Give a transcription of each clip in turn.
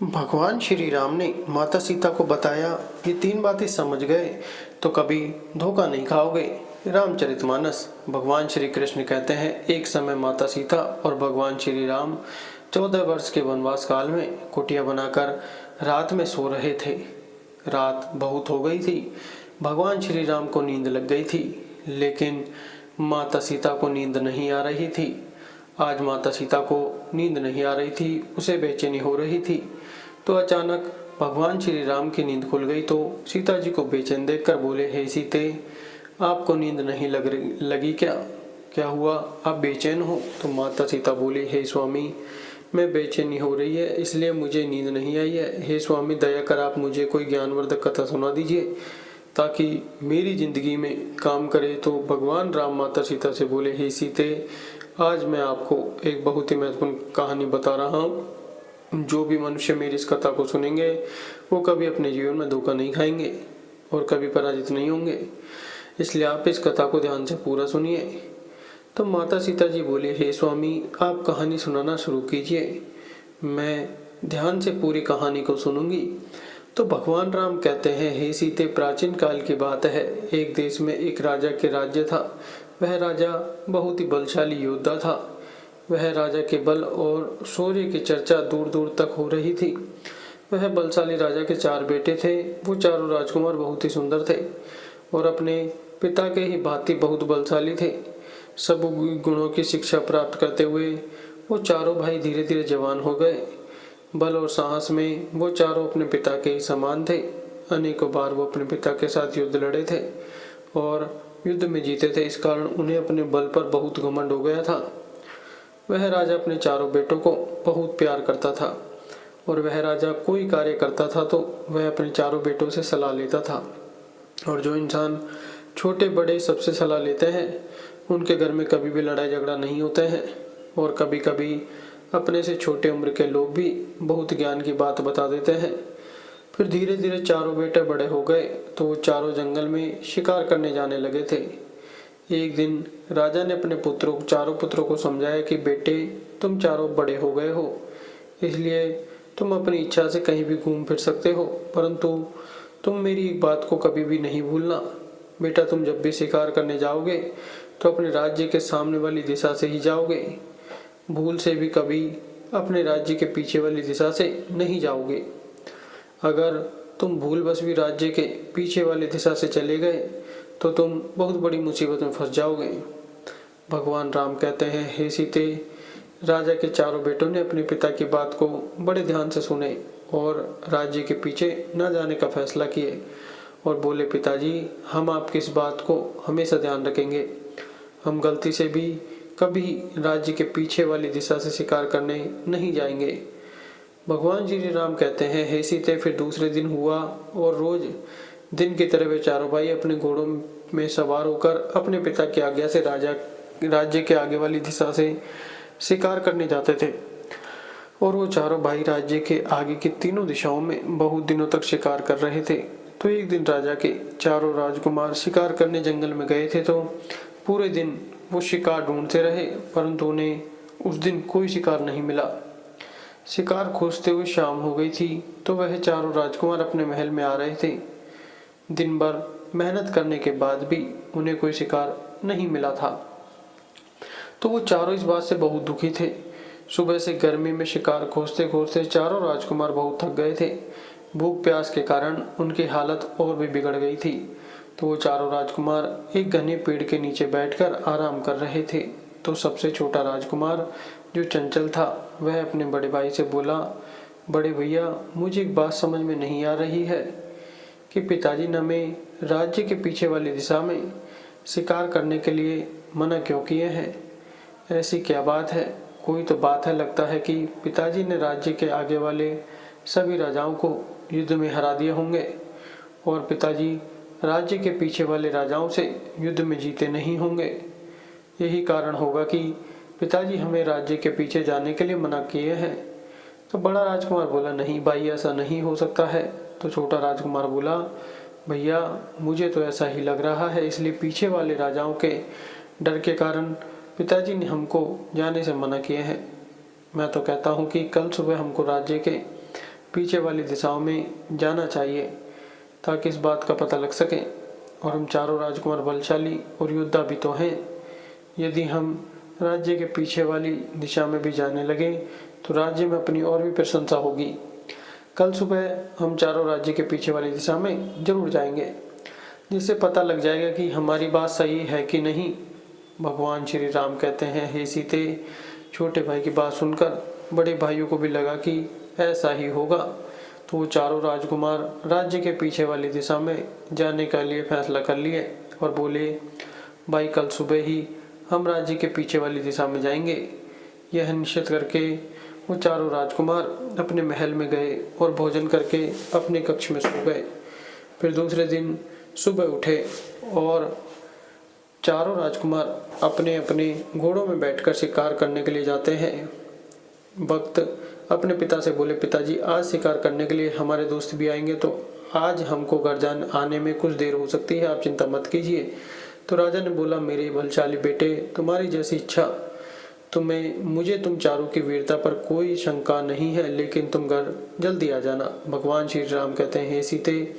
भगवान श्री राम ने माता सीता को बताया, ये 3 बातें समझ गए तो कभी धोखा नहीं खाओगे। रामचरितमानस। भगवान श्री कृष्ण कहते हैं, एक समय माता सीता और भगवान श्री राम 14 वर्ष के वनवास काल में कुटिया बनाकर रात में सो रहे थे। रात बहुत हो गई थी। भगवान श्री राम को नींद लग गई थी, लेकिन माता सीता को नींद नहीं आ रही थी। आज माता सीता को नींद नहीं आ रही थी, उसे बेचैनी हो रही थी। तो अचानक भगवान श्री राम की नींद खुल गई तो सीता जी को बेचैन देखकर बोले, हे सीते, आपको नींद नहीं लगी क्या? क्या हुआ, आप बेचैन हो? तो माता सीता बोली, हे स्वामी, मैं बेचैनी हो रही है, इसलिए मुझे नींद नहीं आई है। हे स्वामी, दया कर आप मुझे कोई ज्ञानवर्धक कथा सुना दीजिए ताकि मेरी जिंदगी में काम करे। तो भगवान राम माता सीता से बोले, हे सीते, आज मैं आपको एक बहुत ही महत्वपूर्ण कहानी बता रहा हूँ। जो भी मनुष्य मेरी इस कथा को सुनेंगे वो कभी अपने जीवन में धोखा नहीं खाएंगे और कभी पराजित नहीं होंगे, इसलिए आप इस कथा को ध्यान से पूरा सुनिए। तो माता सीता जी बोले, हे स्वामी, आप कहानी सुनाना शुरू कीजिए, मैं ध्यान से पूरी कहानी को सुनूंगी। तो भगवान राम कहते हैं, हे सीते, प्राचीन काल की बात है। एक देश में एक राजा के राज्य था। वह राजा बहुत ही बलशाली योद्धा था। वह राजा के बल और शौर्य की चर्चा दूर दूर तक हो रही थी। वह बलशाली राजा के 4 बेटे थे। वो चारों राजकुमार बहुत ही सुंदर थे और अपने पिता के ही भांति बहुत बलशाली थे। सब गुणों की शिक्षा प्राप्त करते हुए वो चारों भाई धीरे धीरे जवान हो गए। बल और साहस में वो चारों अपने पिता के ही समान थे। अनेकों बार वो अपने पिता के साथ युद्ध लड़े थे और युद्ध में जीते थे। इस कारण उन्हें अपने बल पर बहुत घमंड हो गया था। वह राजा अपने चारों बेटों को बहुत प्यार करता था और वह राजा कोई कार्य करता था तो वह अपने चारों बेटों से सलाह लेता था। और जो इंसान छोटे बड़े सबसे सलाह लेते हैं उनके घर में कभी भी लड़ाई झगड़ा नहीं होते हैं। और कभी कभी अपने से छोटे उम्र के लोग भी बहुत ज्ञान की बात बता देते हैं। फिर धीरे धीरे चारों बेटे बड़े हो गए तो वो चारों जंगल में शिकार करने जाने लगे थे। एक दिन राजा ने अपने चारों पुत्रों को समझाया कि बेटे, तुम चारों बड़े हो गए हो, इसलिए तुम अपनी इच्छा से कहीं भी घूम फिर सकते हो, परंतु तुम मेरी एक बात को कभी भी नहीं भूलना। बेटा, तुम जब भी शिकार करने जाओगे तो अपने राज्य के सामने वाली दिशा से ही जाओगे। भूल से भी कभी अपने राज्य के पीछे वाली दिशा से नहीं जाओगे। अगर तुम भूलवश भी राज्य के पीछे वाली दिशा से चले गए तो तुम बहुत बड़ी मुसीबत में फंस जाओगे। भगवान राम कहते हैं, हे सीते, राजा के चारों बेटों ने अपने पिता की बात को बड़े ध्यान से सुने और राज्य के पीछे न जाने का फैसला किए और बोले, पिताजी, हम आपकी इस बात को हमेशा ध्यान रखेंगे। हम गलती से भी कभी राज्य के पीछे वाली दिशा से शिकार करने नहीं जाएंगे। भगवान श्री राम कहते हैं, हे सीते, फिर दूसरे दिन हुआ और रोज दिन की तरह वे चारों भाई अपने घोड़ों में सवार होकर अपने पिता की आज्ञा से राज्य के आगे वाली दिशा से शिकार करने जाते थे। और वो चारों भाई राज्य के आगे की तीनों दिशाओं में बहुत दिनों तक शिकार कर रहे थे। तो एक दिन राजा के चारों राजकुमार शिकार करने जंगल में गए थे। तो पूरे दिन वो शिकार ढूंढते रहे, परंतु उन्हें उस दिन कोई शिकार नहीं मिला। शिकार खोजते हुए शाम हो गई थी तो वह चारों राजकुमार अपने महल में आ रहे थे। दिन भर मेहनत करने के बाद भी उन्हें कोई शिकार नहीं मिला था। तो वो चारों इस बात से बहुत दुखी थे। सुबह से गर्मी में शिकार खोजते खोजते चारों राजकुमार बहुत थक गए थे। भूख प्यास के कारण उनकी हालत और भी बिगड़ गई थी। तो वो चारों राजकुमार एक घने पेड़ के नीचे बैठकर आराम कर रहे थे। तो सबसे छोटा राजकुमार जो चंचल था वह अपने बड़े भाई से बोला, बड़े भैया, मुझे एक बात समझ में नहीं आ रही है कि पिताजी ने हमें राज्य के पीछे वाली दिशा में शिकार करने के लिए मना क्यों किए हैं। ऐसी क्या बात है? कोई तो बात है। लगता है कि पिताजी ने राज्य के आगे वाले सभी राजाओं को युद्ध में हरा दिए होंगे और पिताजी राज्य के पीछे वाले राजाओं से युद्ध में जीते नहीं होंगे। यही कारण होगा कि पिताजी हमें राज्य के पीछे जाने के लिए मना किए हैं। तो बड़ा राजकुमार बोला, नहीं भाई, ऐसा नहीं हो सकता है। तो छोटा राजकुमार बोला, भैया, मुझे तो ऐसा ही लग रहा है, इसलिए पीछे वाले राजाओं के डर के कारण पिताजी ने हमको जाने से मना किए हैं। मैं तो कहता हूँ कि कल सुबह हमको राज्य के पीछे वाली दिशाओं में जाना चाहिए ताकि इस बात का पता लग सके। और हम चारों राजकुमार बलशाली और योद्धा भी तो हैं। यदि हम राज्य के पीछे वाली दिशा में भी जाने लगे तो राज्य में अपनी और भी प्रशंसा होगी। कल सुबह हम चारों राज्य के पीछे वाली दिशा में जरूर जाएंगे, जिससे पता लग जाएगा कि हमारी बात सही है कि नहीं। भगवान श्री राम कहते हैं, हे सीते, छोटे भाई की बात सुनकर बड़े भाइयों को भी लगा कि ऐसा ही होगा। तो वो चारों राजकुमार राज्य के पीछे वाली दिशा में जाने का लिए फैसला कर लिए और बोले, भाई कल सुबह ही हम राज्य के पीछे वाली दिशा में जाएंगे। यह निश्चित करके वो चारों राजकुमार अपने महल में गए और भोजन करके अपने कक्ष में सो गए। फिर दूसरे दिन सुबह उठे और चारों राजकुमार अपने अपने घोड़ों में बैठकर शिकार करने के लिए जाते हैं। भक्त अपने पिता से बोले, पिताजी आज शिकार करने के लिए हमारे दोस्त भी आएंगे, तो आज हमको घर आने में कुछ देर हो सकती है, आप चिंता मत कीजिए। तो राजा ने बोला, मेरे बलशाली बेटे, तुम्हारी जैसी इच्छा। मुझे तुम चारों की वीरता पर कोई शंका नहीं है, लेकिन तुम घर जल्दी आ जाना। भगवान श्री राम कहते हैं, हे सीते,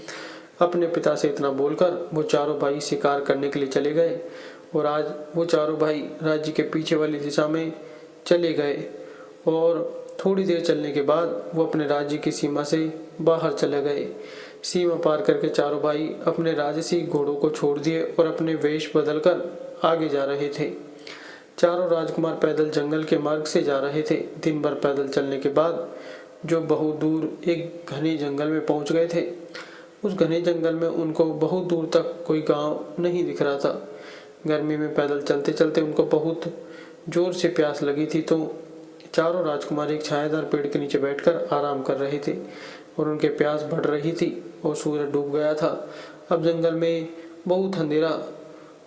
अपने पिता से इतना बोलकर वो चारों भाई शिकार करने के लिए चले गए। और आज वो चारों भाई राज्य के पीछे वाली दिशा में चले गए और थोड़ी देर चलने के बाद वो अपने राज्य की सीमा से बाहर चले गए। सीमा पार करके चारों भाई अपने राजसी घोड़ों को छोड़ दिए और अपने वेश बदलकर आगे जा रहे थे। चारों राजकुमार पैदल जंगल के मार्ग से जा रहे थे। दिन भर पैदल चलने के बाद जो बहुत दूर एक घने जंगल में पहुंच गए थे। उस घने जंगल में उनको बहुत दूर तक कोई गांव नहीं दिख रहा था। गर्मी में पैदल चलते चलते उनको बहुत जोर से प्यास लगी थी, तो चारों राजकुमार एक छायादार पेड़ के नीचे बैठकर आराम कर रहे थे और उनके प्यास बढ़ रही थी और सूरज डूब गया था। अब जंगल में बहुत अंधेरा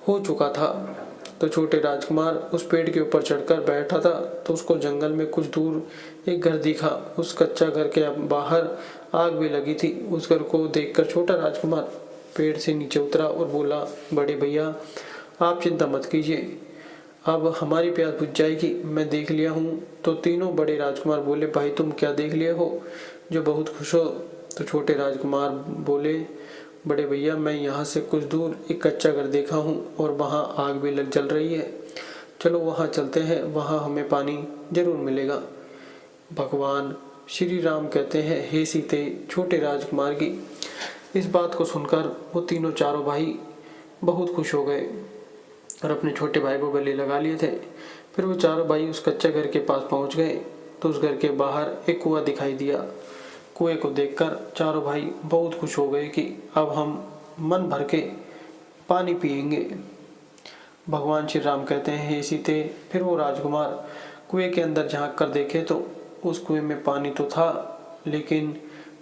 हो चुका था। तो छोटे राजकुमार उस पेड़ के ऊपर चढ़कर बैठा था, तो उसको जंगल में कुछ दूर एक घर दिखा। उस कच्चा घर के बाहर आग भी लगी थी। उस घर को देखकर छोटा राजकुमार पेड़ से नीचे उतरा और बोला, बड़े भैया आप चिंता मत कीजिए, अब हमारी प्यास बुझ जाएगी, मैं देख लिया हूँ। तो तीनों बड़े राजकुमार बोले, भाई तुम क्या देख लिए हो जो बहुत खुश हो? तो छोटे राजकुमार बोले, बड़े भैया मैं यहाँ से कुछ दूर एक कच्चा घर देखा हूँ और वहाँ आग भी जल रही है। चलो वहाँ चलते हैं, वहाँ हमें पानी जरूर मिलेगा। भगवान श्री राम कहते हैं, हे सीते, छोटे राजकुमार की इस बात को सुनकर वो तीनों चारों भाई बहुत खुश हो गए और अपने छोटे भाई को गले लगा लिए थे। फिर वो चारों भाई उस कच्चे घर के पास पहुंच गए तो उस घर के बाहर एक कुआं दिखाई दिया। कुएं को देखकर चारों भाई बहुत खुश हो गए कि अब हम मन भर के पानी पिएंगे। भगवान श्री राम कहते हैं, हे सीते, फिर वो राजकुमार कुएं के अंदर झांक कर देखे तो उस कुएं में पानी तो था, लेकिन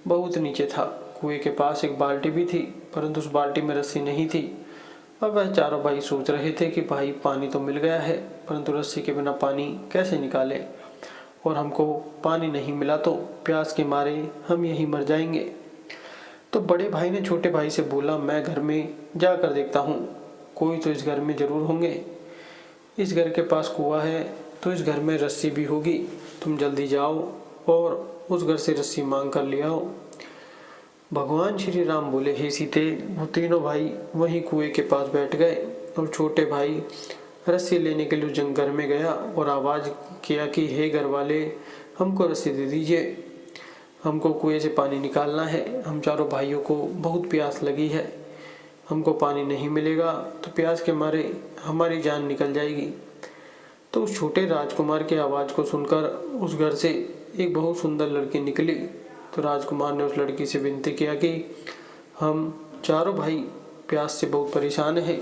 बहुत नीचे था। कुएं के पास एक बाल्टी भी थी, परंतु उस बाल्टी में रस्सी नहीं थी। अब वह चारों भाई सोच रहे थे कि भाई पानी तो मिल गया है, परंतु रस्सी के बिना पानी कैसे निकाले, और हमको पानी नहीं मिला तो प्यास के मारे हम यहीं मर जाएंगे। तो बड़े भाई ने छोटे भाई से बोला, मैं घर में जाकर देखता हूँ, कोई तो इस घर में जरूर होंगे। इस घर के पास कुआं है तो इस घर में रस्सी भी होगी, तुम जल्दी जाओ और उस घर से रस्सी मांग कर ले आओ। भगवान श्री राम बोले, हे सीते, वो तीनों भाई वहीं कुएं के पास बैठ गए और छोटे भाई रस्सी लेने के लिए जंगल में गया और आवाज़ किया कि हे घर वाले, हमको रस्सी दे दीजिए, हमको कुएं से पानी निकालना है। हम चारों भाइयों को बहुत प्यास लगी है, हमको पानी नहीं मिलेगा तो प्यास के मारे हमारी जान निकल जाएगी। तो उस छोटे राजकुमार की आवाज़ को सुनकर उस घर से एक बहुत सुंदर लड़की निकली। तो राजकुमार ने उस लड़की से विनती किया कि हम चारों भाई प्यास से बहुत परेशान हैं,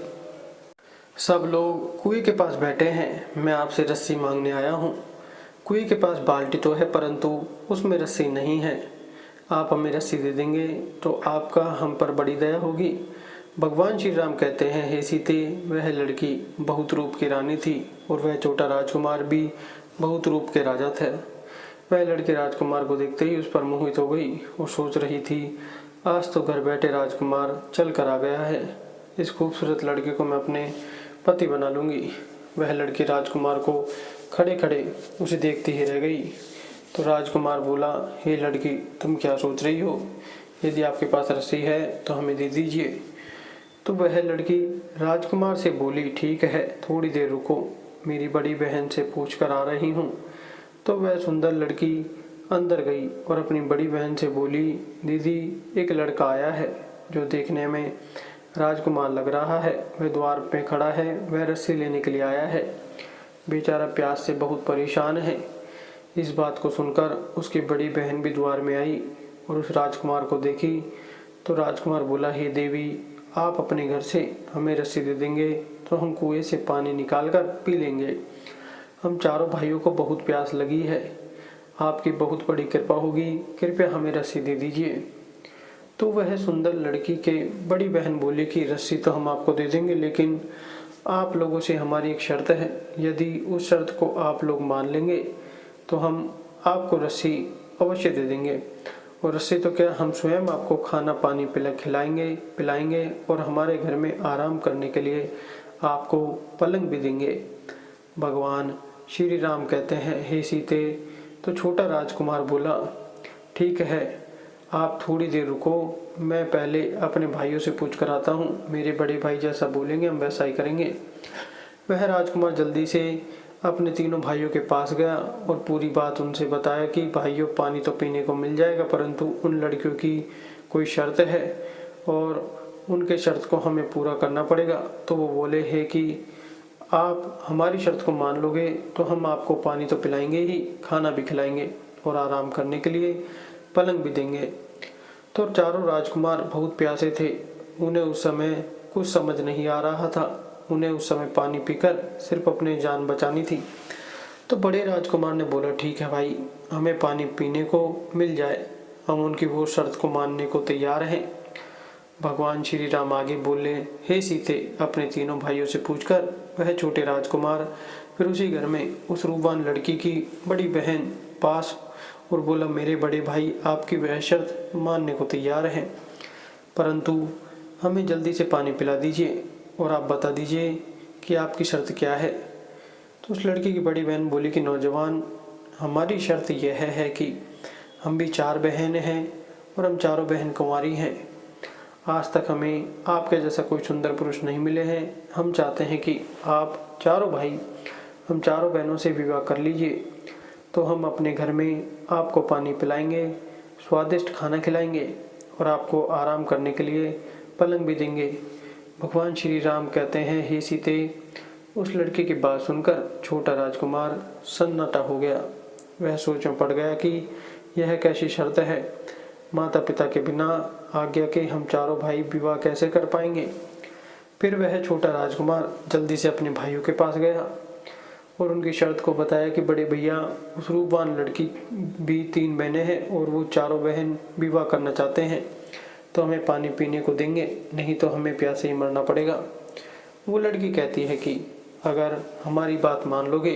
सब लोग कुएं के पास बैठे हैं, मैं आपसे रस्सी मांगने आया हूँ। कुएं के पास बाल्टी तो है परंतु उसमें रस्सी नहीं है, आप हमें रस्सी दे देंगे तो आपका हम पर बड़ी दया होगी। भगवान श्री राम कहते हैं, हे सीते, वह लड़की बहुत रूप की रानी थी और वह छोटा राजकुमार भी बहुत रूप के राजा थे। वह लड़की राजकुमार को देखते ही उस पर मोहित हो गई और सोच रही थी, आज तो घर बैठे राजकुमार चल कर आ गया है, इस खूबसूरत लड़के को मैं अपने पति बना लूंगी। वह लड़की राजकुमार को खड़े खड़े उसे देखती ही रह गई। तो राजकुमार बोला, हे लड़की, तुम क्या सोच रही हो? यदि आपके पास रस्सी है तो हमें दे दीजिए। तो वह लड़की राजकुमार से बोली, ठीक है, थोड़ी देर रुको, मेरी बड़ी बहन से पूछ कर आ रही हूँ। तो वह सुंदर लड़की अंदर गई और अपनी बड़ी बहन से बोली, दीदी, एक लड़का आया है जो देखने में राजकुमार लग रहा है। वह द्वार पे खड़ा है, वह रस्सी लेने के लिए आया है। बेचारा प्यास से बहुत परेशान है। इस बात को सुनकर उसकी बड़ी बहन भी द्वार में आई और उस राजकुमार को देखी। तो राजकुमार बोला, हे देवी, आप अपने घर से हमें रस्सी दे देंगे तो हम कुएं से पानी निकाल कर पी लेंगे। हम चारों भाइयों को बहुत प्यास लगी है, आपकी बहुत बड़ी कृपा होगी, कृपया हमें रस्सी दे दीजिए। तो वह सुंदर लड़की के बड़ी बहन बोली कि रस्सी तो हम आपको दे देंगे, लेकिन आप लोगों से हमारी एक शर्त है। यदि उस शर्त को आप लोग मान लेंगे तो हम आपको रस्सी अवश्य दे देंगे। और रस्सी तो क्या, हम स्वयं आपको खाना पानी पिलाएंगे और हमारे घर में आराम करने के लिए आपको पलंग भी देंगे। भगवान श्री राम कहते हैं, हे सीते। तो छोटा राजकुमार बोला, ठीक है, आप थोड़ी देर रुको, मैं पहले अपने भाइयों से पूछ कर आता हूँ। मेरे बड़े भाई जैसा बोलेंगे हम वैसा ही करेंगे। वह राजकुमार जल्दी से अपने तीनों भाइयों के पास गया और पूरी बात उनसे बताया कि भाइयों, पानी तो पीने को मिल जाएगा, परंतु उन लड़कियों की कोई शर्त है और उनके शर्त को हमें पूरा करना पड़ेगा। तो वो बोले, है कि आप हमारी शर्त को मान लोगे तो हम आपको पानी तो पिलाएंगे ही, खाना भी खिलाएंगे और आराम करने के लिए पलंग भी देंगे। तो चारों राजकुमार बहुत प्यासे थे, उन्हें उस समय कुछ समझ नहीं आ रहा था। उन्हें उस समय पानी पीकर सिर्फ अपनी जान बचानी थी। तो बड़े राजकुमार ने बोला, ठीक है भाई, हमें पानी पीने को मिल जाए, हम उनकी वो शर्त को मानने को तैयार हैं। भगवान श्री राम आगे बोले, हे सीते, अपने तीनों भाइयों से पूछकर वह छोटे राजकुमार फिर उसी घर में उस रूपवान लड़की की बड़ी बहन पास और बोला, मेरे बड़े भाई आपकी वह शर्त मानने को तैयार हैं, परंतु हमें जल्दी से पानी पिला दीजिए और आप बता दीजिए कि आपकी शर्त क्या है। तो उस लड़की की बड़ी बहन बोली कि नौजवान, हमारी शर्त यह है कि हम भी 4 बहनें हैं और हम चारों बहन कुंवारी हैं। आज तक हमें आपके जैसा कोई सुंदर पुरुष नहीं मिले हैं। हम चाहते हैं कि आप चारों भाई हम चारों बहनों से विवाह कर लीजिए, तो हम अपने घर में आपको पानी पिलाएंगे, स्वादिष्ट खाना खिलाएंगे और आपको आराम करने के लिए पलंग भी देंगे। भगवान श्री राम कहते हैं, हे सीते। उस लड़के की बात सुनकर छोटा राजकुमार सन्नाटा हो गया। वह सोच में पड़ गया कि यह कैसी शर्त है, माता पिता के बिना आज्ञा के हम चारों भाई विवाह कैसे कर पाएंगे। फिर वह छोटा राजकुमार जल्दी से अपने भाइयों के पास गया और उनकी शर्त को बताया कि बड़े भैया, उस रूपवान लड़की भी 3 बहनें हैं और वो चारों बहन विवाह करना चाहते हैं, तो हमें पानी पीने को देंगे, नहीं तो हमें प्यासे ही मरना पड़ेगा। वो लड़की कहती है कि अगर हमारी बात मान लोगे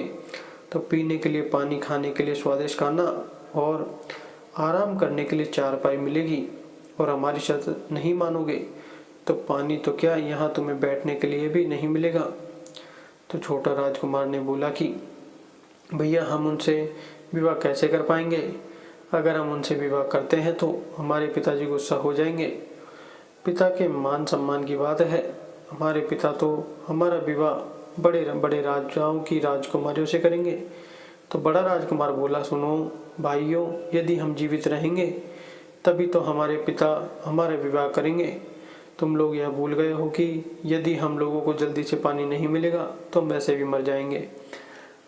तो पीने के लिए पानी, खाने के लिए स्वादिष्ट खाना और आराम करने के लिए चारपाई मिलेगी, और हमारी शर्त नहीं मानोगे तो पानी तो क्या, यहाँ तुम्हें बैठने के लिए भी नहीं मिलेगा। तो छोटा राजकुमार ने बोला कि भैया, हम उनसे विवाह कैसे कर पाएंगे? अगर हम उनसे विवाह करते हैं तो हमारे पिताजी गुस्सा हो जाएंगे। पिता के मान सम्मान की बात है, हमारे पिता तो हमारा विवाह बड़े बड़े राजाओं की राजकुमारियों से करेंगे। तो बड़ा राजकुमार बोला, सुनो भाइयों, यदि हम जीवित रहेंगे तभी तो हमारे पिता हमारे विवाह करेंगे। तुम लोग यह भूल गए हो कि यदि हम लोगों को जल्दी से पानी नहीं मिलेगा तो हम वैसे भी मर जाएंगे।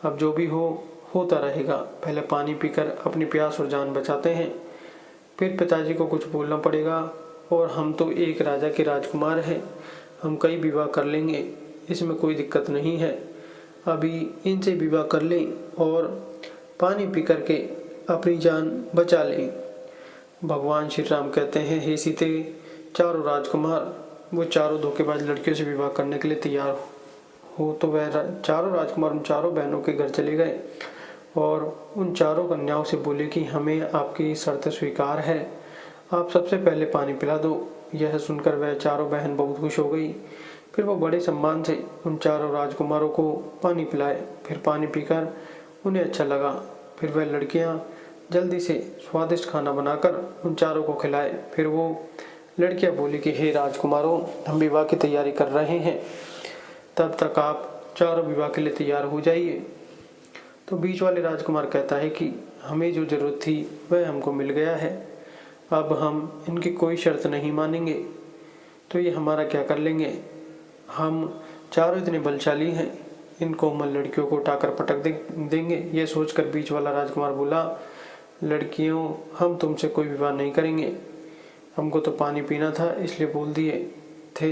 अब जो भी होता रहेगा, पहले पानी पीकर अपनी प्यास और जान बचाते हैं, फिर पिताजी को कुछ बोलना पड़ेगा। और हम तो एक राजा के राजकुमार हैं, हम कई विवाह कर लेंगे, इसमें कोई दिक्कत नहीं है। अभी इनसे विवाह कर लें और पानी पी करके अपनी जान बचा लें। भगवान श्री राम कहते हैं, हे सीते, चारों राजकुमार वो चारों धोखेबाज लड़कियों से विवाह करने के लिए तैयार हो। तो वह चारों राजकुमार उन चारों बहनों के घर चले गए और उन चारों कन्याओं से बोले कि हमें आपकी शर्त स्वीकार है, आप सबसे पहले पानी पिला दो। यह सुनकर वह चारों बहन बहुत खुश हो गई। फिर वो बड़े सम्मान से उन चारों राजकुमारों को पानी पिलाए। फिर पानी पीकर उन्हें अच्छा लगा। फिर वह लड़कियां जल्दी से स्वादिष्ट खाना बनाकर उन चारों को खिलाए। फिर वो लड़कियां बोली कि हे राजकुमारों, हम विवाह की तैयारी कर रहे हैं, तब तक आप चारों विवाह के लिए तैयार हो जाइए। तो बीच वाले राजकुमार कहता है कि हमें जो जरूरत थी वह हमको मिल गया है, अब हम इनकी कोई शर्त नहीं मानेंगे, तो ये हमारा क्या कर लेंगे। हम चारों इतने बलशाली हैं, इन कोमल लड़कियों को उठाकर पटक देंगे। ये सोचकर बीच वाला राजकुमार बोला, लड़कियों, हम तुमसे कोई विवाह नहीं करेंगे, हमको तो पानी पीना था इसलिए बोल दिए थे,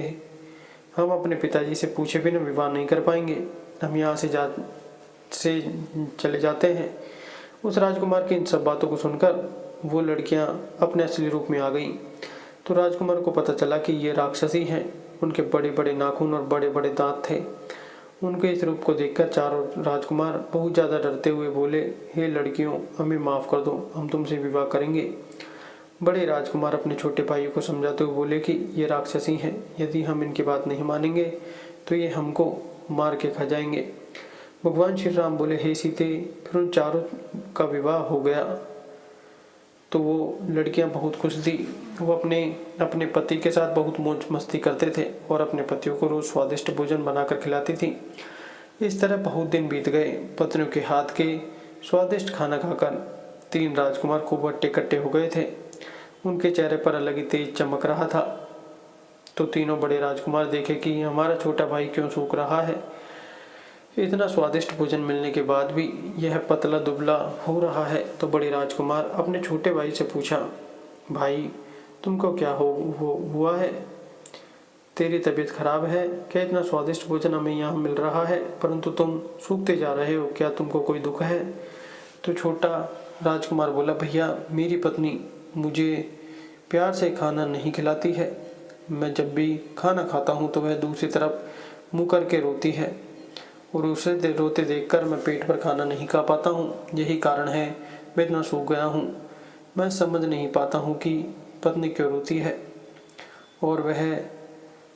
हम अपने पिताजी से पूछे बिना विवाह नहीं कर पाएंगे, हम यहाँ से चले जाते हैं। उस राजकुमार की इन सब बातों को सुनकर वो लड़कियां अपने असली रूप में आ गईं। तो राजकुमार को पता चला कि ये राक्षसी हैं। उनके बड़े बड़े नाखून और बड़े बड़े दांत थे। उनके इस रूप को देखकर चारों राजकुमार बहुत ज़्यादा डरते हुए बोले, हे लड़कियों, हमें माफ़ कर दो, हम तुमसे विवाह करेंगे। बड़े राजकुमार अपने छोटे भाइयों को समझाते हुए बोले कि ये राक्षसी हैं, यदि हम इनकी बात नहीं मानेंगे तो ये हमको मार के खा जाएंगे। भगवान श्री राम बोले, हे सीते, फिर उन चारों का विवाह हो गया। तो वो लड़कियां बहुत खुश थी। वो अपने पति के साथ बहुत मौज मस्ती करते थे और अपने पतियों को रोज स्वादिष्ट भोजन बनाकर खिलाती थी। इस तरह बहुत दिन बीत गए। पत्नियों के हाथ के स्वादिष्ट खाना खाकर तीन राजकुमार खूब हट्टे कट्टे हो गए थे। उनके चेहरे पर अलग ही तेज चमक रहा था। तो तीनों बड़े राजकुमार देखे कि हमारा छोटा भाई क्यों सूख रहा है, इतना स्वादिष्ट भोजन मिलने के बाद भी यह पतला दुबला हो रहा है। तो बड़े राजकुमार अपने छोटे भाई से पूछा, भाई तुमको क्या हुआ है, तेरी तबीयत खराब है क्या, इतना स्वादिष्ट भोजन हमें यहाँ मिल रहा है परंतु तुम सूखते जा रहे हो, क्या तुमको कोई दुख है। तो छोटा राजकुमार बोला, भैया मेरी पत्नी मुझे प्यार से खाना नहीं खिलाती है, मैं जब भी खाना खाता हूँ तो वह दूसरी तरफ मुँह करके रोती है और उसे रोते देखकर मैं पेट पर खाना नहीं खा पाता हूँ, यही कारण है मैं इतना सूख गया हूँ। मैं समझ नहीं पाता हूँ कि पत्नी क्यों रोती है और वह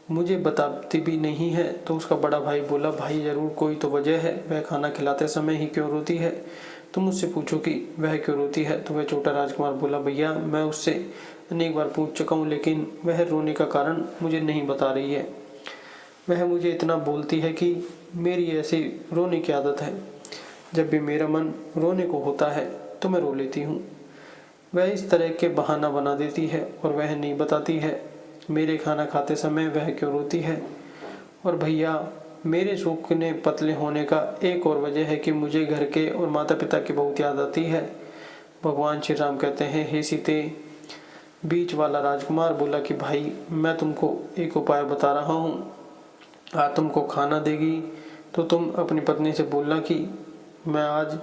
मुझे बताती भी नहीं है। तो उसका बड़ा भाई बोला, भाई जरूर कोई तो वजह है, वह खाना खिलाते समय ही क्यों रोती है, तुम मुझसे पूछो कि वह क्यों रोती है। तो वह छोटा राजकुमार बोला, भैया मैं उससे अनेक बार पूछ चुका हूँ लेकिन वह रोने का कारण मुझे नहीं बता रही है। वह मुझे इतना बोलती है कि मेरी ऐसी रोने की आदत है, जब भी मेरा मन रोने को होता है तो मैं रो लेती हूँ। वह इस तरह के बहाना बना देती है और वह नहीं बताती है मेरे खाना खाते समय वह क्यों रोती है। और भैया मेरे सूखने पतले होने का एक और वजह है कि मुझे घर के और माता पिता की बहुत याद आती है। भगवान श्री राम कहते हैं, हे सीते। बीच वाला राजकुमार बोला कि भाई मैं तुमको एक उपाय बता रहा हूँ, आज तुमको खाना देगी तो तुम अपनी पत्नी से बोलना कि मैं आज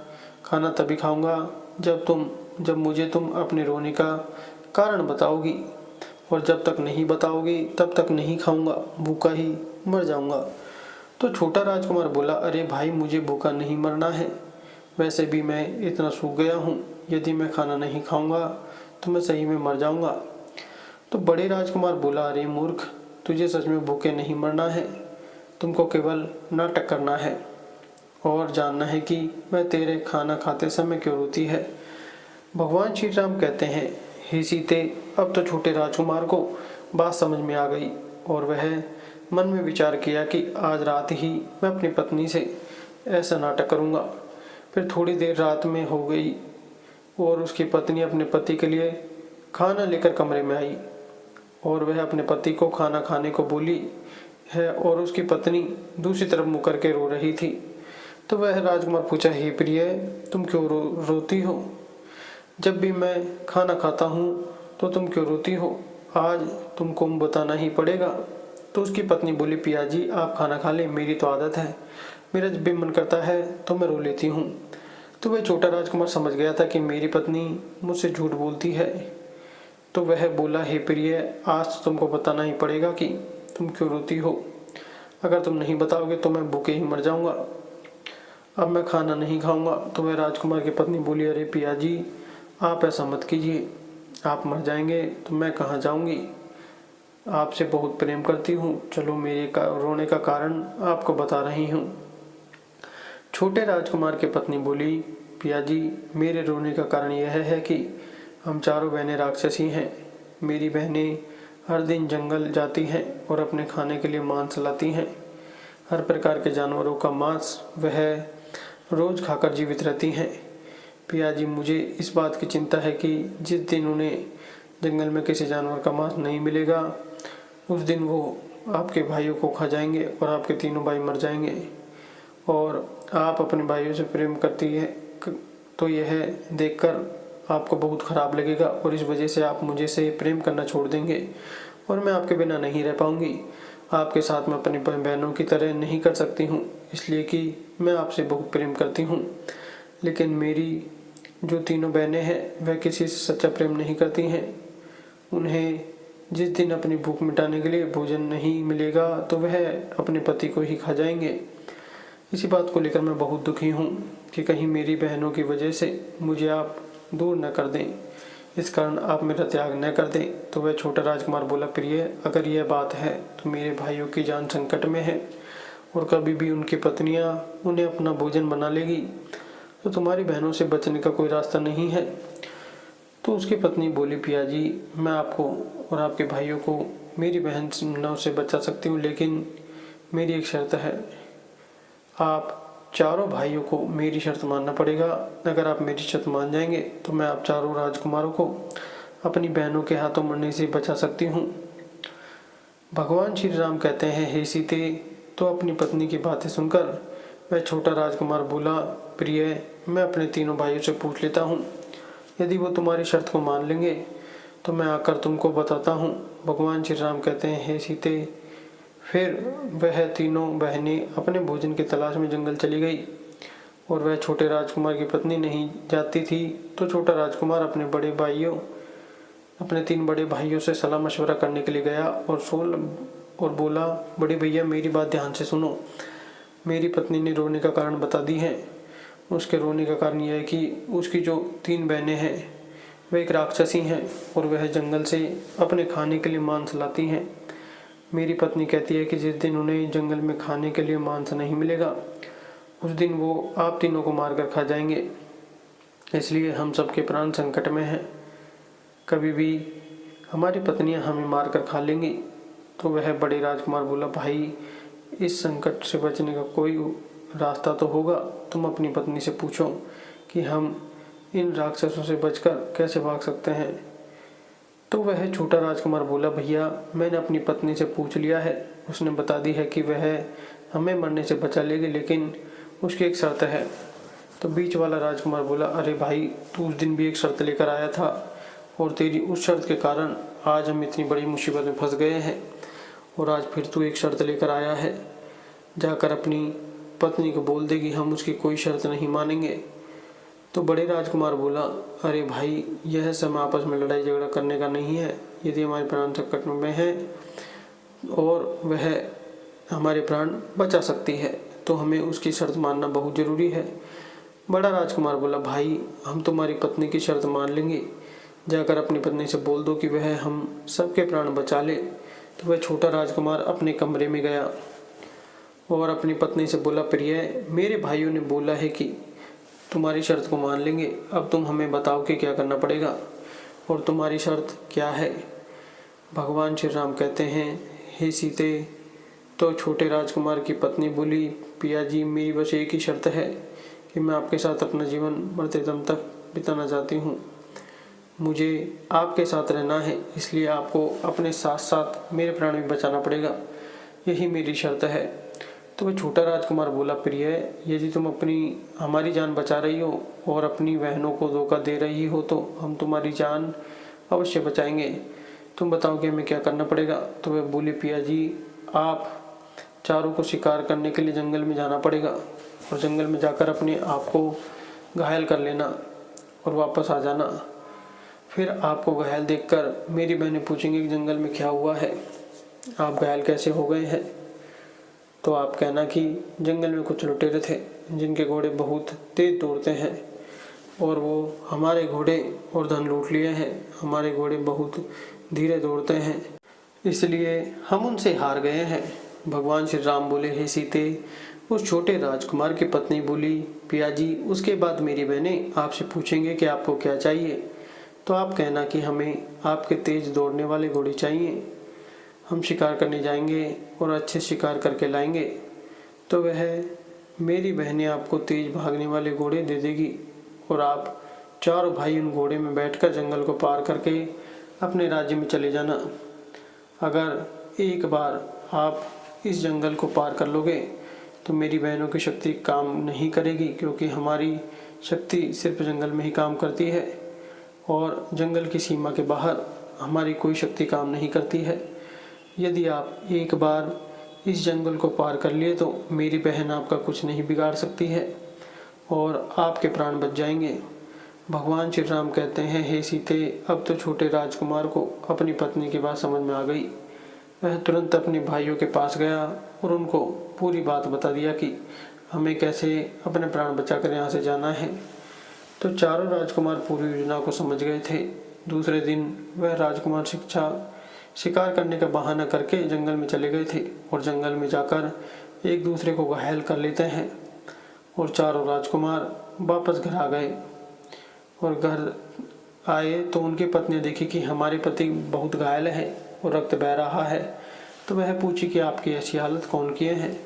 खाना तभी खाऊंगा जब मुझे तुम अपने रोने का कारण बताओगी, और जब तक नहीं बताओगी तब तक नहीं खाऊंगा, भूखा ही मर जाऊंगा। तो छोटा राजकुमार बोला, अरे भाई मुझे भूखा नहीं मरना है, वैसे भी मैं इतना सूख गया हूँ, यदि मैं खाना नहीं खाऊंगा तो मैं सही में मर जाऊंगा। तो बड़े राजकुमार बोला, अरे मूर्ख, तुझे सच में भूखे नहीं मरना है, तुमको केवल नाटक करना है और जानना है कि मैं तेरे खाना खाते समय क्यों रोती है। भगवान श्री राम कहते हैं, हे सीते, अब तो छोटे राजकुमार को बात समझ में आ गई और वह मन में विचार किया कि आज रात ही मैं अपनी पत्नी से ऐसा नाटक करूंगा। फिर थोड़ी देर रात में हो गई और उसकी पत्नी अपने पति के लिए खाना लेकर कमरे में आई और वह अपने पति को खाना खाने को बोली है और उसकी पत्नी दूसरी तरफ मुँह करके रो रही थी। तो वह राजकुमार पूछा, हे प्रिय, तुम क्यों रोती हो, जब भी मैं खाना खाता हूँ तो तुम क्यों रोती हो, आज तुमको बताना ही पड़ेगा। तो उसकी पत्नी बोली, पिया जी आप खाना खा लें, मेरी तो आदत है, मेरा जब भी मन करता है तो मैं रो लेती हूँ। तो वह छोटा राजकुमार समझ गया था कि मेरी पत्नी मुझसे झूठ बोलती है। तो वह बोला, हे प्रिय, आज तो तुमको बताना ही पड़ेगा कि तुम क्यों रोती हो, अगर तुम नहीं बताओगे तो मैं भूखे ही मर जाऊंगा, अब मैं खाना नहीं खाऊंगा। तो वह राजकुमार की पत्नी बोली, अरे पिया जी आप ऐसा मत कीजिए, आप मर जाएंगे तो मैं कहाँ जाऊंगी, आपसे बहुत प्रेम करती हूँ, चलो मेरे रोने का कारण आपको बता रही हूँ। छोटे राजकुमार की पत्नी बोली, पिया जी, मेरे रोने का कारण यह है कि हम चारों बहनें राक्षसी हैं। मेरी बहनें हर दिन जंगल जाती हैं और अपने खाने के लिए मांस लाती हैं। हर प्रकार के जानवरों का मांस वह रोज खाकर जीवित रहती हैं। पिया जी, मुझे इस बात की चिंता है कि जिस दिन उन्हें जंगल में किसी जानवर का मांस नहीं मिलेगा, उस दिन वो आपके भाइयों को खा जाएंगे और आपके तीनों भाई मर जाएंगे। और आप अपने भाइयों से प्रेम करती है तो यह देखकर आपको बहुत खराब लगेगा और इस वजह से आप मुझे से प्रेम करना छोड़ देंगे और मैं आपके बिना नहीं रह पाऊंगी। आपके साथ मैं अपनी बहनों की तरह नहीं कर सकती हूँ, इसलिए कि मैं आपसे बहुत प्रेम करती हूँ। लेकिन मेरी जो तीनों बहनें हैं वह किसी से सच्चा प्रेम नहीं करती हैं। उन्हें जिस दिन अपनी भूख मिटाने के लिए भोजन नहीं मिलेगा तो वह अपने पति को ही खा जाएंगे। इसी बात को लेकर मैं बहुत दुखी हूँ कि कहीं मेरी बहनों की वजह से मुझे आप दूर न कर दें। इस कारण आप मेरा त्याग न कर दें। तो वह छोटा राजकुमार बोला, प्रिय, अगर यह बात है तो मेरे भाइयों की जान संकट में है और कभी भी उनकी पत्नियां उन्हें अपना भोजन बना लेगी तो तुम्हारी बहनों से बचने का कोई रास्ता नहीं है। तो उसकी पत्नी बोली, पिया जी, मैं आपको और आपके भाइयों को मेरी बहनों से बचा सकती हूँ, लेकिन मेरी एक शर्त है। आप चारों भाइयों को मेरी शर्त मानना पड़ेगा। अगर आप मेरी शर्त मान जाएंगे तो मैं आप चारों राजकुमारों को अपनी बहनों के हाथों मरने से बचा सकती हूँ। भगवान श्री राम कहते हैं, हे सीते। तो अपनी पत्नी की बातें सुनकर वह छोटा राजकुमार बोला, प्रिय, मैं अपने तीनों भाइयों से पूछ लेता हूँ। यदि वो तुम्हारी शर्त को मान लेंगे तो मैं आकर तुमको बताता हूँ। भगवान श्री राम कहते हैं, हे सीते। फिर वह तीनों बहनें अपने भोजन की तलाश में जंगल चली गई और वह छोटे राजकुमार की पत्नी नहीं जाती थी। तो छोटा राजकुमार अपने 3 बड़े भाइयों से सलाह मशवरा करने के लिए गया और बोला, बड़े भैया, मेरी बात ध्यान से सुनो। मेरी पत्नी ने रोने का कारण बता दी है। उसके रोने का कारण यह है कि उसकी जो 3 बहनें हैं वह एक राक्षसी हैं और वह जंगल से अपने खाने के लिए मांस लाती हैं। मेरी पत्नी कहती है कि जिस दिन उन्हें जंगल में खाने के लिए मांस नहीं मिलेगा उस दिन वो आप तीनों को मारकर खा जाएंगे। इसलिए हम सबके प्राण संकट में हैं। कभी भी हमारी पत्नियां हमें मारकर खा लेंगी। तो वह बड़े राजकुमार बोला, भाई, इस संकट से बचने का कोई रास्ता तो होगा। तुम अपनी पत्नी से पूछो कि हम इन राक्षसों से बचकर कैसे भाग सकते हैं। तो वह छोटा राजकुमार बोला, भैया, मैंने अपनी पत्नी से पूछ लिया है। उसने बता दी है कि वह हमें मरने से बचा लेगी, लेकिन उसकी एक शर्त है। तो बीच वाला राजकुमार बोला, अरे भाई, तू उस दिन भी एक शर्त लेकर आया था और तेरी उस शर्त के कारण आज हम इतनी बड़ी मुसीबत में फंस गए हैं और आज फिर तू एक शर्त लेकर आया है। जाकर अपनी पत्नी को बोल दे कि हम उसकी कोई शर्त नहीं मानेंगे। तो बड़े राजकुमार बोला, अरे भाई, यह समय आपस में लड़ाई झगड़ा करने का नहीं है। यदि हमारे प्राण संकट में है और वह हमारे प्राण बचा सकती है तो हमें उसकी शर्त मानना बहुत ज़रूरी है। बड़ा राजकुमार बोला, भाई, हम तुम्हारी पत्नी की शर्त मान लेंगे। जाकर अपनी पत्नी से बोल दो कि वह हम सबके प्राण बचा ले। तो वह छोटा राजकुमार अपने कमरे में गया और अपनी पत्नी से बोला, प्रिय, मेरे भाइयों ने बोला है कि तुम्हारी शर्त को मान लेंगे। अब तुम हमें बताओ कि क्या करना पड़ेगा और तुम्हारी शर्त क्या है। भगवान श्री राम कहते हैं, हे सीते। तो छोटे राजकुमार की पत्नी बोली, पिया जी, मेरी बस एक ही शर्त है कि मैं आपके साथ अपना जीवन मरते दम तक बिताना चाहती हूँ। मुझे आपके साथ रहना है, इसलिए आपको अपने साथ साथ मेरे प्राण भी बचाना पड़ेगा। यही मेरी शर्त है। तो वह छोटा राजकुमार बोला, प्रिय, यदि तुम हमारी जान बचा रही हो और अपनी बहनों को धोखा दे रही हो तो हम तुम्हारी जान अवश्य बचाएंगे। तुम बताओ कि हमें क्या करना पड़ेगा। तो वह बोली, पिया जी, आप चारों को शिकार करने के लिए जंगल में जाना पड़ेगा और जंगल में जाकर अपने आप को घायल कर लेना और वापस आ जाना। फिर आपको घायल देखकर मेरी बहनें पूछेंगी कि जंगल में क्या हुआ है, आप घायल कैसे हो गए हैं। तो आप कहना कि जंगल में कुछ लुटेरे थे जिनके घोड़े बहुत तेज दौड़ते हैं और वो हमारे घोड़े और धन लूट लिए हैं। हमारे घोड़े बहुत धीरे दौड़ते हैं, इसलिए हम उनसे हार गए हैं। भगवान श्री राम बोले, हे सीते, उस छोटे राजकुमार की पत्नी बोली, पियाजी उसके बाद मेरी बहनें आपसे पूछेंगे कि आपको क्या चाहिए, तो आप कहना कि हमें आपके तेज दौड़ने वाले घोड़े चाहिए। हम शिकार करने जाएंगे और अच्छे शिकार करके लाएंगे, तो वह मेरी बहनें आपको तेज भागने वाले घोड़े दे देगी और आप चारों भाई उन घोड़े में बैठकर जंगल को पार करके अपने राज्य में चले जाना। अगर एक बार आप इस जंगल को पार कर लोगे तो मेरी बहनों की शक्ति काम नहीं करेगी, क्योंकि हमारी शक्ति सिर्फ जंगल में ही काम करती है और जंगल की सीमा के बाहर हमारी कोई शक्ति काम नहीं करती है। यदि आप एक बार इस जंगल को पार कर लिए तो मेरी बहन आपका कुछ नहीं बिगाड़ सकती है और आपके प्राण बच जाएंगे। भगवान श्री राम कहते हैं, हे सीते, अब तो छोटे राजकुमार को अपनी पत्नी की बात समझ में आ गई। वह तुरंत अपने भाइयों के पास गया और उनको पूरी बात बता दिया कि हमें कैसे अपने प्राण बचाकर यहाँ से जाना है। तो चारों राजकुमार पूरी योजना को समझ गए थे। दूसरे दिन वह राजकुमार शिकार करने का बहाना करके जंगल में चले गए थे और जंगल में जाकर एक दूसरे को घायल कर लेते हैं। और चारों राजकुमार वापस घर आ गए और घर आए तो उनकी पत्नी देखी कि हमारे पति बहुत घायल है और रक्त बह रहा है। तो वह पूछी कि आपकी ऐसी हालत कौन किए हैं?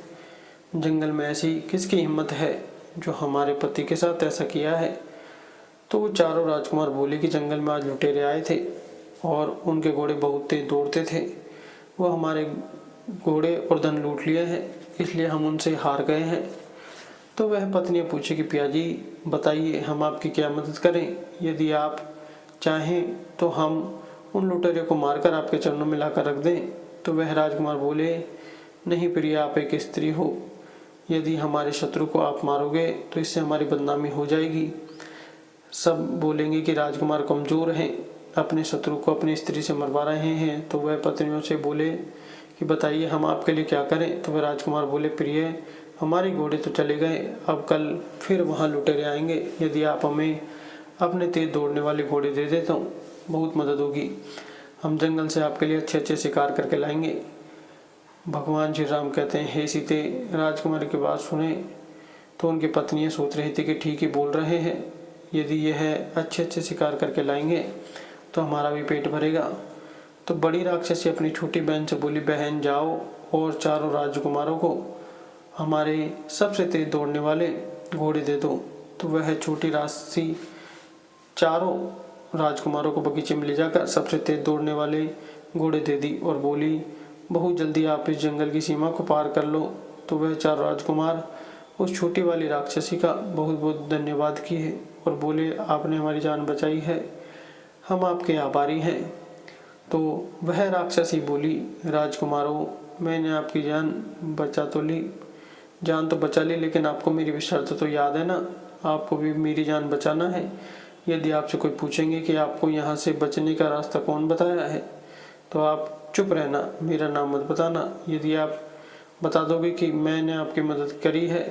जंगल में ऐसी किसकी हिम्मत है जो हमारे पति के साथ ऐसा किया है? तो वो चारों राजकुमार बोले कि जंगल में आज लुटेरे आए थे और उनके घोड़े बहुत तेज दौड़ते थे। वो हमारे घोड़े और धन लूट लिए हैं, इसलिए हम उनसे हार गए हैं। तो वह पत्नी पूछी कि पियाजी बताइए, हम आपकी क्या मदद करें? यदि आप चाहें तो हम उन लुटेरों को मारकर आपके चरणों में लाकर रख दें। तो वह राजकुमार बोले, नहीं प्रिया, आप एक स्त्री हो। यदि हमारे शत्रु को आप मारोगे तो इससे हमारी बदनामी हो जाएगी। सब बोलेंगे कि राजकुमार कमजोर हैं, अपने शत्रु को अपनी स्त्री से मरवा रहे हैं। तो वह पत्नियों से बोले कि बताइए हम आपके लिए क्या करें? तो वह राजकुमार बोले, प्रिय, हमारे घोड़े तो चले गए, अब कल फिर वहाँ लुटेरे आएंगे। यदि आप हमें अपने तेज दौड़ने वाले घोड़े दे दे तो बहुत मदद होगी। हम जंगल से आपके लिए अच्छे अच्छे शिकार करके लाएंगे। भगवान श्री राम कहते हैं, हे सीते, राजकुमार की बात सुने तो उनकी पत्नियां सोच रही थी कि ठीक ही बोल रहे हैं। यदि यह अच्छे अच्छे शिकार करके लाएंगे तो हमारा भी पेट भरेगा। तो बड़ी राक्षसी अपनी छोटी बहन से बोली, बहन जाओ और चारों राजकुमारों को हमारे सबसे तेज दौड़ने वाले घोड़े दे दो। तो वह छोटी राक्षसी चारों राजकुमारों को बगीचे में ले जाकर सबसे तेज दौड़ने वाले घोड़े दे दी और बोली, बहुत जल्दी आप इस जंगल की सीमा को पार कर लो। तो वह चारों राजकुमार उस छोटी वाली राक्षसी का बहुत बहुत धन्यवाद किए और बोले, आपने हमारी जान बचाई है, हम आपके आभारी हैं। तो वह राक्षसी बोली, राजकुमारों, मैंने आपकी जान तो बचा ली, लेकिन आपको मेरी शर्त तो याद है ना? आपको भी मेरी जान बचाना है। यदि आपसे कोई पूछेंगे कि आपको यहाँ से बचने का रास्ता कौन बताया है, तो आप चुप रहना, मेरा नाम मत बताना। यदि आप बता दोगे कि मैंने आपकी मदद करी है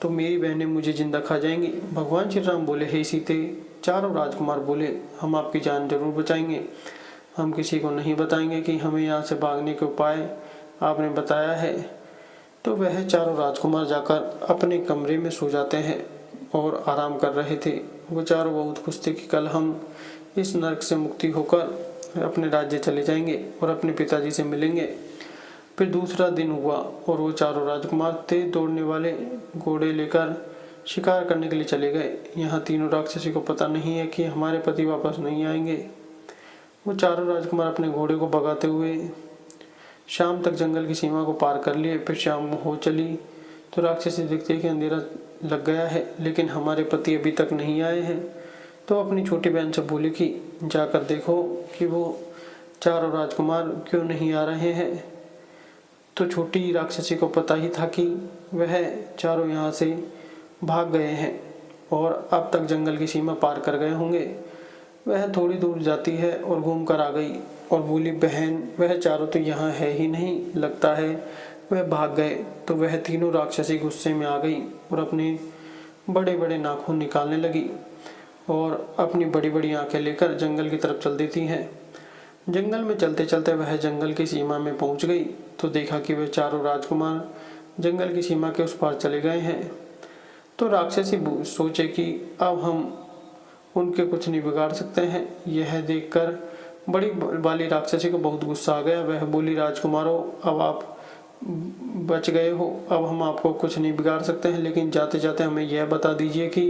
तो मेरी बहनें मुझे जिंदा खा जाएंगी। भगवान श्री राम बोले, हे सीते, चारों राजकुमार बोले, हम आपकी जान जरूर बचाएंगे। हम किसी को नहीं बताएंगे कि हमें यहाँ से भागने के उपाय आपने बताया है। तो वह चारों राजकुमार जाकर अपने कमरे में सो जाते हैं और आराम कर रहे थे। वो चारों बहुत खुश थे कि कल हम इस नरक से मुक्ति होकर अपने राज्य चले जाएंगे और अपने पिताजी से मिलेंगे। फिर दूसरा दिन हुआ और वो चारों राजकुमार तेज दौड़ने वाले घोड़े लेकर शिकार करने के लिए चले गए। यहाँ तीनों राक्षसी को पता नहीं है कि हमारे पति वापस नहीं आएंगे। वो चारों राजकुमार अपने घोड़े को भगाते हुए शाम तक जंगल की सीमा को पार कर लिए। फिर शाम हो चली तो राक्षसी देखते कि अंधेरा लग गया है, लेकिन हमारे पति अभी तक नहीं आए हैं। तो अपनी छोटी बहन से बोली कि जाकर देखो कि वो चारों राजकुमार क्यों नहीं आ रहे हैं। तो छोटी राक्षसी को पता ही था कि वह चारों यहाँ से भाग गए हैं और अब तक जंगल की सीमा पार कर गए होंगे। वह थोड़ी दूर जाती है और घूम कर आ गई और बोली, बहन, वह चारों तो यहाँ है ही नहीं, लगता है वह भाग गए। तो वह तीनों राक्षसी गुस्से में आ गई और अपने बड़े बड़े नाखून निकालने लगी और अपनी बड़ी बड़ी आंखें लेकर जंगल की तरफ चल देती हैं। जंगल में चलते चलते वह जंगल की सीमा में पहुंच गई तो देखा कि वह चारों राजकुमार जंगल की सीमा के उस पार चले गए हैं। तो राक्षसी सोचे कि अब हम उनके कुछ नहीं बिगाड़ सकते हैं। यह देखकर बड़ी वाली राक्षसी को बहुत गुस्सा आ गया। वह बोली, राजकुमारों, अब आप बच गए हो, अब हम आपको कुछ नहीं बिगाड़ सकते हैं, लेकिन जाते जाते हमें यह बता दीजिए कि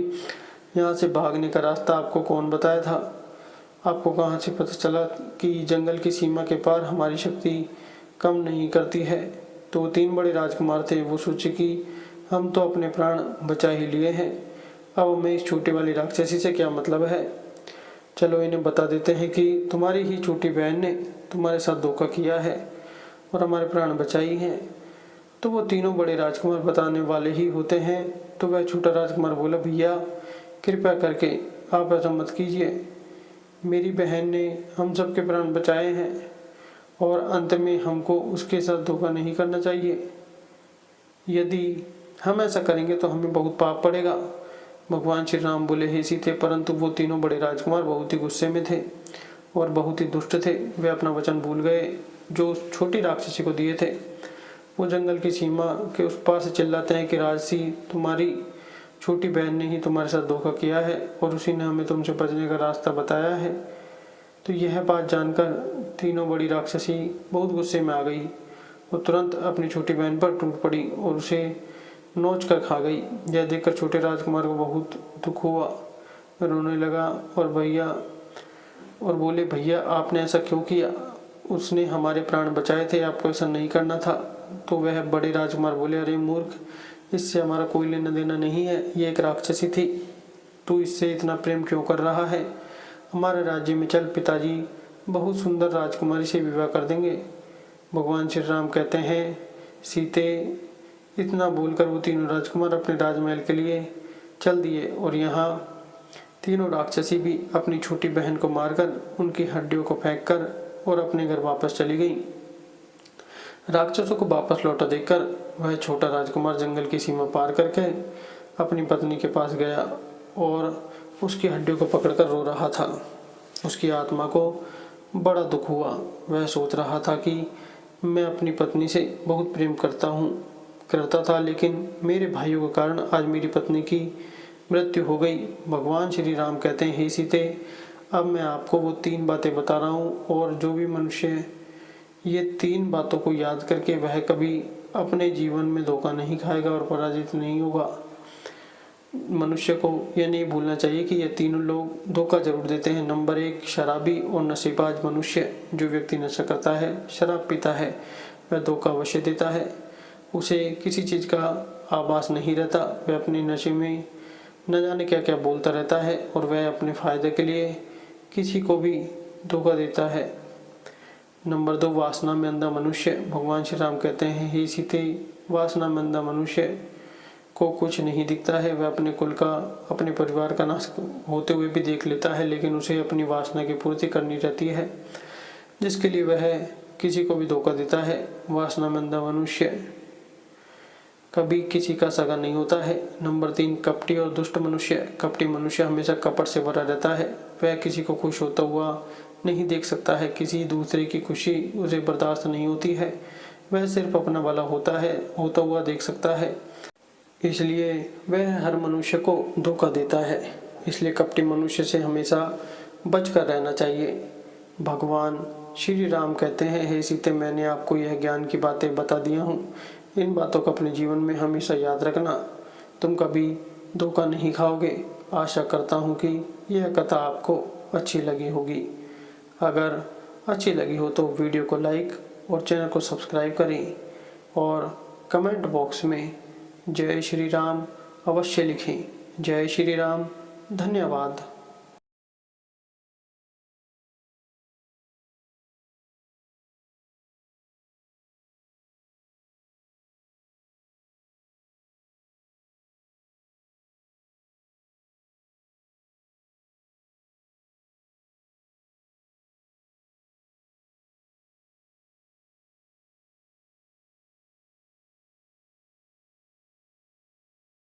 यहाँ से भागने का रास्ता आपको कौन बताया था? आपको कहाँ से पता चला कि जंगल की सीमा के पार हमारी शक्ति कम नहीं करती है? तो वो 3 बड़े राजकुमार थे। वो सोचे कि हम तो अपने प्राण बचा ही लिए हैं, अब हमें इस छोटी वाली राक्षसी से क्या मतलब है। चलो इन्हें बता देते हैं कि तुम्हारी ही छोटी बहन ने तुम्हारे साथ धोखा किया है और हमारे प्राण बचाई हैं। तो वो तीनों बड़े राजकुमार बताने वाले ही होते हैं। तो वह छोटा राजकुमार बोला, भैया कृपया करके आप ऐसा मत कीजिए, मेरी बहन ने हम सबके प्राण बचाए हैं और अंत में हमको उसके साथ धोखा नहीं करना चाहिए। यदि हम ऐसा करेंगे तो हमें बहुत पाप पड़ेगा। भगवान श्री राम बोले, हे सीते, परंतु वो तीनों बड़े राजकुमार बहुत ही गुस्से में थे और बहुत ही दुष्ट थे। वे अपना वचन भूल गए जो उस छोटी राक्षसी को दिए थे। वो जंगल की सीमा के उस पार से चिल्लाते हैं कि राजसी, तुम्हारी छोटी बहन ने ही तुम्हारे साथ धोखा किया है और उसी ने हमें तुमसे बचने का रास्ता बताया है। तो यह बात जानकर तीनों बड़ी राक्षसी बहुत गुस्से में आ गई। वो तुरंत अपनी छोटी बहन पर टूट पड़ी और उसे नोच कर खा गई। यह देखकर छोटे राजकुमार को बहुत दुख हुआ, रोने लगा और बोले, भैया आपने ऐसा क्यों किया? उसने हमारे प्राण बचाए थे, आपको ऐसा नहीं करना था। तो वह बड़े राजकुमार बोले, अरे मूर्ख, इससे हमारा कोई लेना देना नहीं है, ये एक राक्षसी थी, तू इससे इतना प्रेम क्यों कर रहा है? हमारे राज्य में चल, पिताजी बहुत सुंदर राजकुमारी से विवाह कर देंगे। भगवान श्री राम कहते हैं, सीते, इतना बोलकर वो तीनों राजकुमार अपने राजमहल के लिए चल दिए और यहाँ तीनों राक्षसी भी अपनी छोटी बहन को मारकर उनकी हड्डियों को फेंककर और अपने घर वापस चली गई। राक्षसों को वापस लौटा देखकर वह छोटा राजकुमार जंगल की सीमा पार करके अपनी पत्नी के पास गया और उसकी हड्डियों को पकड़कर रो रहा था। उसकी आत्मा को बड़ा दुख हुआ। वह सोच रहा था कि मैं अपनी पत्नी से बहुत प्रेम करता था, लेकिन मेरे भाइयों के कारण आज मेरी पत्नी की मृत्यु हो गई। भगवान श्री राम कहते हैं, हे सीते, अब मैं आपको वो 3 बातें बता रहा हूँ और जो भी मनुष्य ये 3 बातों को याद करके वह कभी अपने जीवन में धोखा नहीं खाएगा और पराजित नहीं होगा। मनुष्य को यह नहीं भूलना चाहिए कि ये तीनों लोग धोखा जरूर देते हैं। नंबर 1, शराबी और नशेबाज मनुष्य। जो व्यक्ति नशा करता है, शराब पीता है, वह धोखा अवश्य देता है। उसे किसी चीज़ का आभास नहीं रहता। वह अपने नशे में न जाने क्या क्या बोलता रहता है और वह अपने फायदे के लिए किसी को भी धोखा देता है। नंबर 2, वासना में अंधा मनुष्य। भगवान श्री राम कहते हैं, हे सीते, वासना में अंधा मनुष्य को कुछ नहीं दिखता है। वह अपने कुल का, अपने परिवार का नाश होते हुए भी देख लेता है, लेकिन उसे अपनी वासना की पूर्ति करनी रहती है, जिसके लिए वह किसी को भी धोखा देता है। वासना में अंधा मनुष्य कभी किसी का सगा नहीं होता है। नंबर 3, कपटी और दुष्ट मनुष्य। कपटी मनुष्य हमेशा कपट से भरा रहता है। वह किसी को खुश होता हुआ नहीं देख सकता है। किसी दूसरे की खुशी उसे बर्दाश्त नहीं होती है। वह सिर्फ अपना भला होता हुआ देख सकता है, इसलिए वह हर मनुष्य को धोखा देता है। इसलिए कपटी मनुष्य से हमेशा बचकर रहना चाहिए। भगवान श्री राम कहते हैं, हे सीते, मैंने आपको यह ज्ञान की बातें बता दिया हूँ। इन बातों को अपने जीवन में हमेशा याद रखना, तुम कभी धोखा नहीं खाओगे। आशा करता हूँ कि यह कथा आपको अच्छी लगी होगी। अगर अच्छी लगी हो तो वीडियो को लाइक और चैनल को सब्सक्राइब करें और कमेंट बॉक्स में जय श्री राम अवश्य लिखें। जय श्री राम। धन्यवाद।